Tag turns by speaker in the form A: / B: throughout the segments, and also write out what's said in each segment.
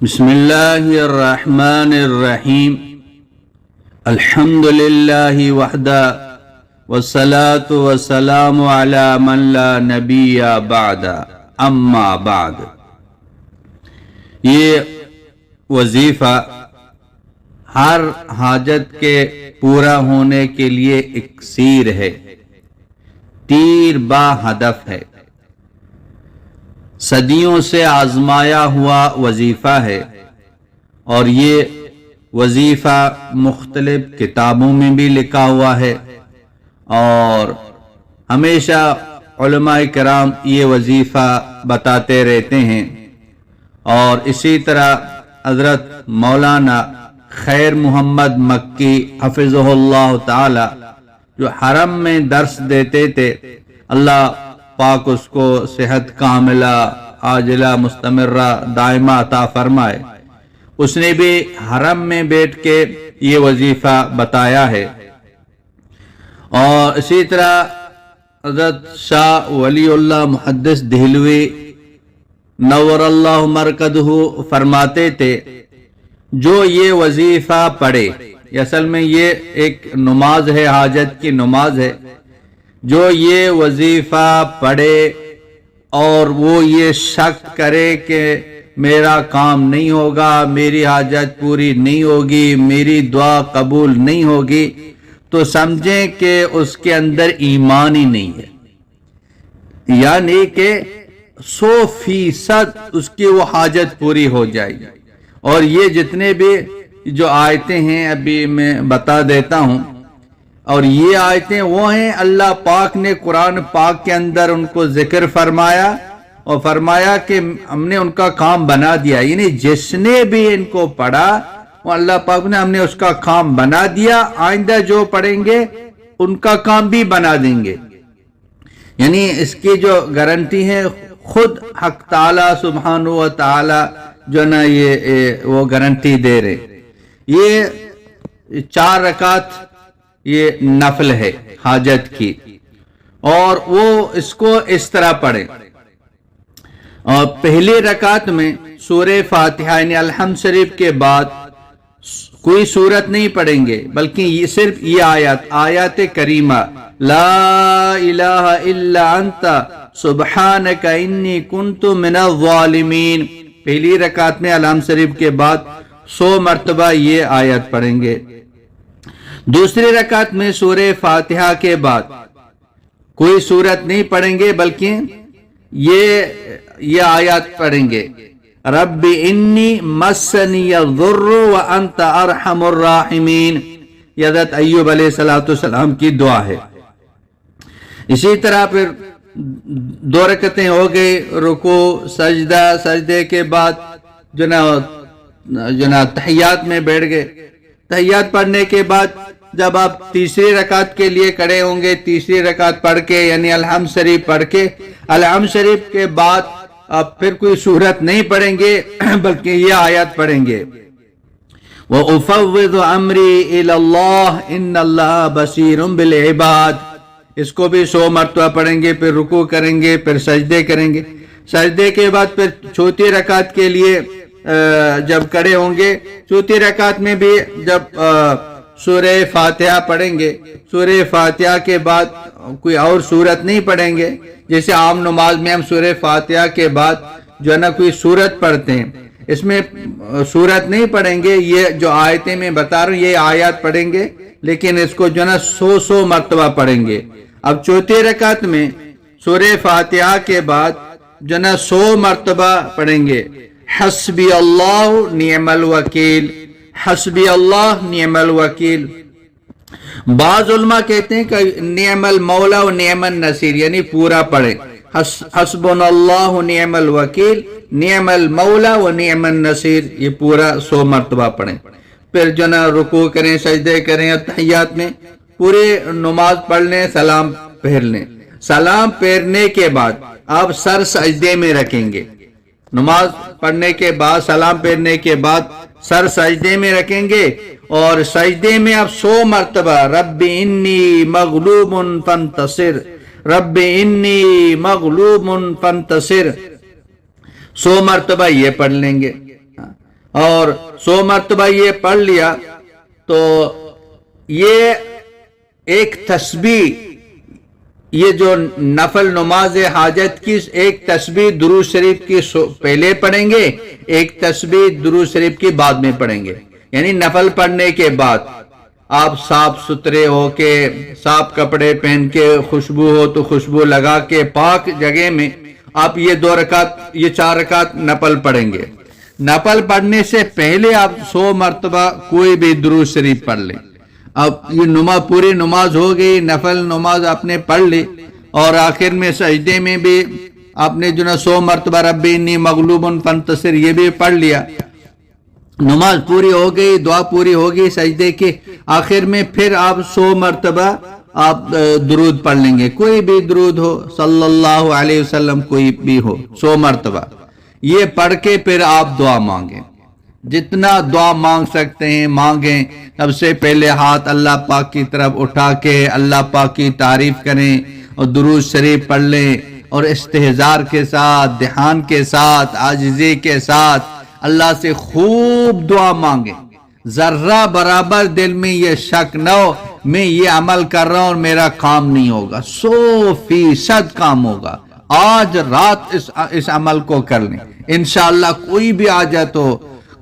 A: بسم اللہ الرحمن الرحیم الحمد للہ وحدہ والصلاة والسلام علی من لا نبی بعد اما بعد۔ یہ وظیفہ ہر حاجت کے پورا ہونے کے لیے اکسیر ہے، تیر با ہدف ہے، صدیوں سے آزمایا ہوا وظیفہ ہے، اور یہ وظیفہ مختلف کتابوں میں بھی لکھا ہوا ہے، اور ہمیشہ علماء کرام یہ وظیفہ بتاتے رہتے ہیں۔ اور اسی طرح حضرت مولانا خیر محمد مکی حفظہ اللہ تعالی جو حرم میں درس دیتے تھے، اللہ پاک اس کو صحت کاملہ عاجلہ مستمرہ دائمہ عطا فرمائے، اس نے بھی حرم میں بیٹھ کے یہ وظیفہ بتایا ہے۔ اور اسی طرح حضرت شاہ ولی اللہ محدث دہلوی نور اللہ مرکزہ فرماتے تھے، جو یہ وظیفہ پڑھے، اصل میں یہ ایک نماز ہے، حاجت کی نماز ہے، جو یہ وظیفہ پڑھے اور وہ یہ شک کرے کہ میرا کام نہیں ہوگا، میری حاجت پوری نہیں ہوگی، میری دعا قبول نہیں ہوگی، تو سمجھیں کہ اس کے اندر ایمان ہی نہیں ہے، یعنی کہ 100% اس کی وہ حاجت پوری ہو جائے گی۔ اور یہ جتنے بھی جو آیتیں ہیں ابھی میں بتا دیتا ہوں، اور یہ آیتیں وہ ہیں اللہ پاک نے قرآن پاک کے اندر ان کو ذکر فرمایا اور فرمایا کہ ہم نے ان کا کام بنا دیا، یعنی جس نے بھی ان کو پڑھا وہ اللہ پاک نے ہم نے اس کا کام بنا دیا، آئندہ جو پڑھیں گے ان کا کام بھی بنا دیں گے۔ یعنی اس کی جو گارنٹی ہے خود حق تعالی سبحانہ و تعالی جو نا یہ وہ گارنٹی دے رہے۔ یہ 4 رکعت یہ نفل ہے حاجت کی، اور وہ اس کو اس طرح پڑھیں۔ اور پہلی رکعت میں سورہ فاتحہ یعنی الحمد شریف کے بعد کوئی سورت نہیں پڑھیں گے، بلکہ یہ صرف یہ آیات کریمہ لا الہ الا انت سبحانک انی کنت من الظالمین، پہلی رکعت میں الحمد شریف کے بعد 100 مرتبہ یہ آیت پڑھیں گے۔ دوسری رکعت میں سورہ فاتحہ کے بعد کوئی سورت نہیں پڑھیں گے، بلکہ یہ آیات پڑھیں گے رب انی مسنی الضر وانت ارحم الراحمین، یہ حضرت ایوب علیہ السلام کی دعا ہے۔ اسی طرح پھر 2 رکعتیں ہو گئی، رکوع سجدہ، سجدے کے بعد جو نا تحیات میں بیٹھ گئے، تحیات پڑھنے کے بعد جب آپ تیسری رکعت کے لیے کھڑے ہوں گے، تیسری رکعت پڑھ کے یعنی الحمد شریف پڑھ کے، الحمد شریف کے بعد آپ پھر کوئی سورت نہیں پڑھیں گے بلکہ یہ آیات پڑھیں گے وَأُفَوِّضُ أَمْرِي إِلَى اللَّهِ إِنَّ اللَّهَ بَصِيرٌ بِالْعِبَادِ، اس کو بھی 100 مرتبہ پڑھیں گے، پھر رکوع کریں گے، پھر سجدے کریں گے، سجدے کے بعد پھر چوتھی رکعت کے لیے جب کھڑے ہوں گے، چوتھی رکعت میں بھی جب سورہ فاتحہ پڑھیں گے، سورہ فاتحہ کے بعد کوئی اور سورت نہیں پڑھیں گے، جیسے عام نماز میں ہم سورہ فاتحہ کے بعد جو ہے نا کوئی سورت پڑھتے ہیں، اس میں سورت نہیں پڑھیں گے، یہ جو آیتیں میں بتا رہا ہوں یہ آیات پڑھیں گے، لیکن اس کو جو ہے نا 100 مرتبہ پڑھیں گے۔ اب چوتھی رکعت میں سورہ فاتحہ کے بعد جو ہے نا 100 مرتبہ پڑھیں گے حسبی اللہ نعم الوکیل، حسبی اللہ نعم الوکیل۔ بعض علماء کہتے ہیں کہ نعم المولا و نعم النصیر، یعنی پورا پڑھیں حسبنا اللہ نعم الوکیل نعم المولا و نعم النصیر، یہ پورا 100 مرتبہ پڑھیں۔ پھر جو نا رکوع کریں، سجدے کریں، تحیات میں پورے نماز پڑھ لیں، سلام پھیر لیں۔ سلام پھیرنے کے بعد آپ سر سجدے میں رکھیں گے، نماز پڑھنے کے بعد سلام پھیرنے کے بعد سر سجدے میں رکھیں گے، اور سجدے میں آپ 100 مرتبہ رب انی مغلوب فانتصر، رب انی مغلوب فانتصر 100 مرتبہ یہ پڑھ لیں گے۔ اور 100 مرتبہ یہ پڑھ لیا تو یہ ایک تسبیح، یہ جو نفل نماز حاجت کی ایک تسبیح درود شریف کی پہلے پڑھیں گے، ایک تسبیح درود شریف کی بعد میں پڑھیں گے. یعنی نفل پڑھنے کے بعد آپ صاف ستھرے ہو کے، صاف کپڑے پہن کے، خوشبو ہو تو خوشبو لگا کے، پاک جگہ میں آپ یہ 2 رکعت، یہ 4 رکعت نفل پڑھیں گے. نفل پڑھنے سے پہلے آپ 100 مرتبہ کوئی بھی درود شریف پڑھ لیں. اب یہ نماز، پوری نماز ہو گئی، نفل نماز آپ نے پڑھ لی، اور آخر میں سجدے میں بھی آپ نے جو 100 مرتبہ ربی انی مغلوب فانتصر یہ بھی پڑھ لیا. نماز پوری ہو گئی، دعا پوری ہو گئی سجدے کی، آخر میں پھر آپ 100 مرتبہ آپ درود پڑھ لیں گے، کوئی بھی درود ہو، صلی اللہ علیہ وسلم کوئی بھی ہو، 100 مرتبہ یہ پڑھ کے پھر آپ دعا مانگیں. جتنا دعا مانگ سکتے ہیں مانگیں. سب سے پہلے ہاتھ اللہ پاک کی طرف اٹھا کے اللہ پاک کی تعریف کریں اور درود شریف پڑھ لیں، اور استحضار کے ساتھ، دھیان کے ساتھ، عاجزی کے ساتھ اللہ سے خوب دعا مانگیں. ذرہ برابر دل میں یہ شک نہ ہو میں یہ عمل کر رہا ہوں اور میرا کام نہیں ہوگا. 100% کام ہوگا. آج رات اس عمل کو کر لیں، انشاءاللہ. کوئی بھی آ جائے تو،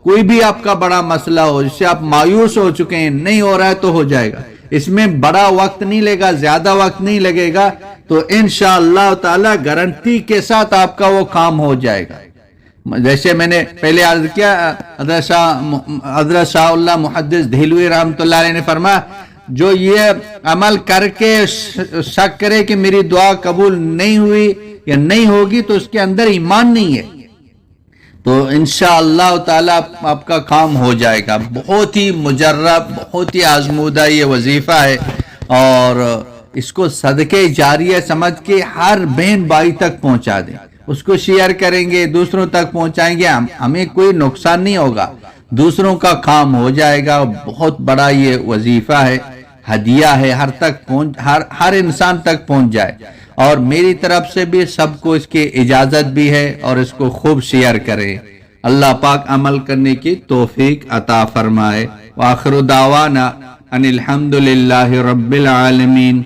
A: کوئی بھی آپ کا بڑا مسئلہ ہو جس سے آپ مایوس ہو چکے ہیں، نہیں ہو رہا ہے تو ہو جائے گا. اس میں بڑا وقت نہیں لگے گا، زیادہ وقت نہیں لگے گا، تو انشاءاللہ تعالی گارنٹی کے ساتھ آپ کا وہ کام ہو جائے گا. جیسے میں نے پہلے عرض کیا، حضرت شاہ اللہ محدث دہلوی رحمۃ اللہ علیہ نے فرمایا، جو یہ عمل کر کے شک کرے کہ میری دعا قبول نہیں ہوئی یا نہیں ہوگی تو اس کے اندر ایمان نہیں ہے. تو انشاءاللہ تعالی آپ کا کام ہو جائے گا. بہت ہی مجرب، بہت ہی آزمودہ یہ وظیفہ ہے، اور اس کو صدقے جاریہ سمجھ کے ہر بہن بھائی تک پہنچا دیں. اس کو شیئر کریں گے، دوسروں تک پہنچائیں گے، ہمیں کوئی نقصان نہیں ہوگا، دوسروں کا کام ہو جائے گا. بہت بڑا یہ وظیفہ ہے، ہدیہ ہے، ہر انسان تک پہنچ جائے. اور میری طرف سے بھی سب کو اس کی اجازت بھی ہے، اور اس کو خوب شیئر کریں. اللہ پاک عمل کرنے کی توفیق عطا فرمائے. وآخر دعوانا ان الحمد للہ رب العالمین.